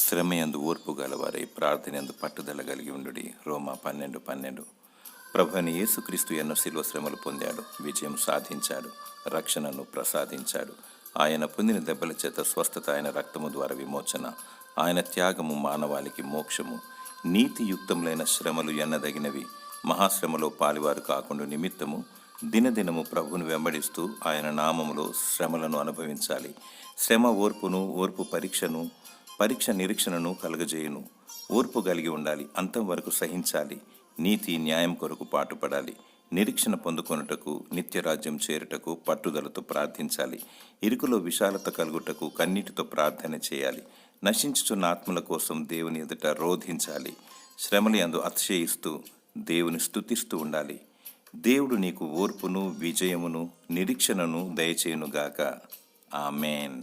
శ్రమయందు ఓర్పు గలవారై ప్రార్థనయందు పట్టుదల కలిగి ఉండుడి. రోమా 12:12. ప్రభు అయిన యేసుక్రీస్తు ఎన్నో శిలువ శ్రమలు పొందాడు, విజయం సాధించాడు, రక్షణను ప్రసాదించాడు. ఆయన పొందిన దెబ్బల చేత స్వస్థత, ఆయన రక్తము ద్వారా విమోచన, ఆయన త్యాగము మానవాళికి మోక్షము. నీతియుక్తములైన శ్రమలు ఎన్నదగినవి. మహాశ్రమలో పాలివారు కాకుండా నిమిత్తము దినదినము ప్రభువును వెంబడిస్తూ ఆయన నామములో శ్రమలను అనుభవించాలి. శ్రమ ఓర్పును, ఓర్పు పరీక్ష నిరీక్షణను కలుగజేయును. ఓర్పు కలిగి ఉండాలి, అంతం వరకు సహించాలి. నీతి న్యాయం కొరకు పాటుపడాలి. నిరీక్షణ పొందుకొనుటకు, నిత్యరాజ్యం చేరుటకు పట్టుదలతో ప్రార్థించాలి. ఇరుకులో విశాలత కలుగుటకు కన్నీటితో ప్రార్థన చేయాలి. నశించుచున్న ఆత్మల కోసం దేవుని ఎదుట రోధించాలి. శ్రమల యందు అతిశయిస్తూ దేవుని స్తుతిస్తూ ఉండాలి. దేవుడు నీకు ఓర్పును, విజయమును, నిరీక్షణను దయచేయునుగాక. ఆమేన్.